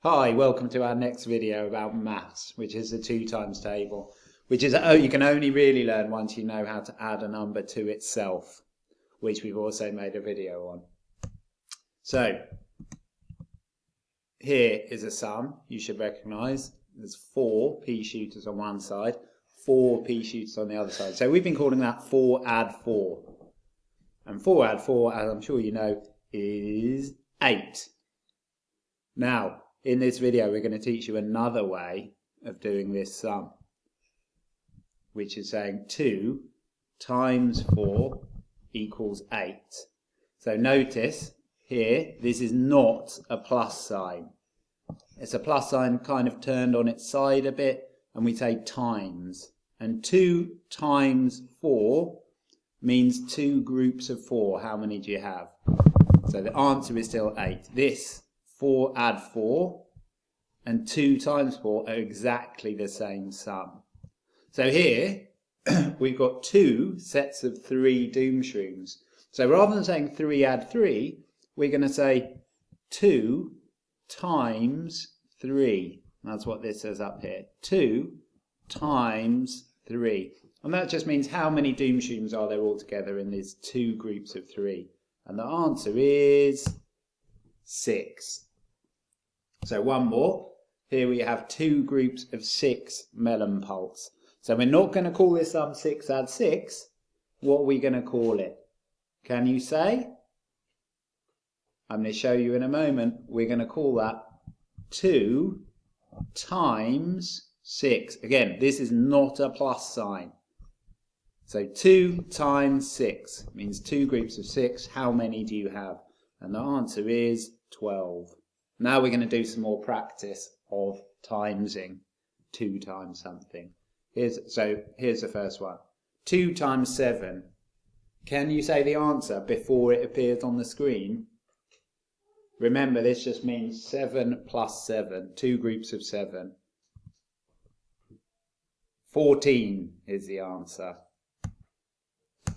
Hi, welcome to our next video about maths, which is the 2 times table, which is you can only really learn once you know how to add a number to itself, which we've also made a video on. So, here is a sum you should recognise. There's 4 pea shooters on one side, 4 pea shooters on the other side. So we've been calling that 4 add 4. And 4 add 4, as I'm sure you know, is 8. Now, in this video, we're going to teach you another way of doing this sum, which is saying 2 times 4 equals 8. So notice here, this is not a plus sign. It's a plus sign kind of turned on its side a bit, and we say times. And 2 times 4 means 2 groups of 4. How many do you have? So the answer is still 8. This 4 add 4 and 2 times 4 are exactly the same sum. So here we've got 2 sets of 3 doom shrooms. So rather than saying 3 add 3, we're going to say 2 times 3. That's what this says up here. 2 times 3. And that just means how many doom shrooms are there altogether in these 2 groups of 3. And the answer is 6. So one more. Here we have 2 groups of 6 melon pulps. So we're not going to call this sum 6 add 6. What are we going to call it? Can you say? I'm going to show you in a moment. We're going to call that 2 times 6. Again, this is not a plus sign. So 2 times 6 means 2 groups of 6. How many do you have? And the answer is 12. Now we're going to do some more practice of timesing 2 times something. Here's the first one. 2 times 7. Can you say the answer before it appears on the screen? Remember, this just means 7 plus 7. 2 groups of 7. 14 is the answer.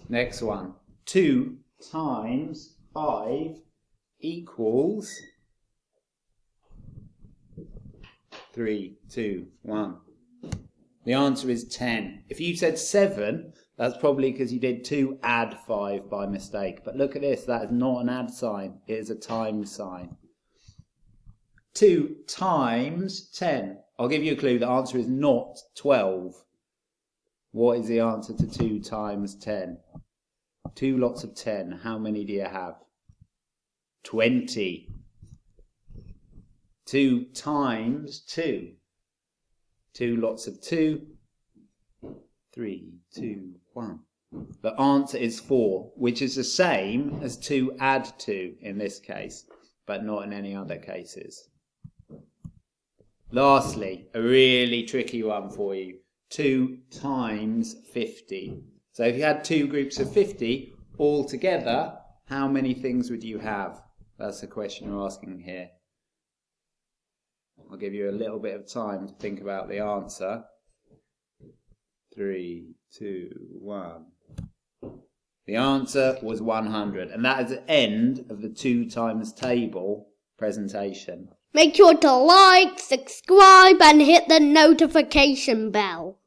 Next one. 2 times 5 equals 3, 2, 1. The answer is 10. If you said 7, that's probably because you did 2 add 5 by mistake. But look at this, that is not an add sign. It is a times sign. 2 times 10. I'll give you a clue. The answer is not 12. What is the answer to 2 times 10? 2 lots of 10. How many do you have? 20. 2 times 2. 2 lots of 2. 3, 2, 1. The answer is 4, which is the same as 2 add 2 in this case, but not in any other cases. Lastly, a really tricky one for you. 2 times 50. So if you had 2 groups of 50 all together, how many things would you have? That's the question we're asking here. I'll give you a little bit of time to think about the answer. 3, 2, 1. The answer was 100. And that is the end of the 2 times table presentation. Make sure to like, subscribe and hit the notification bell.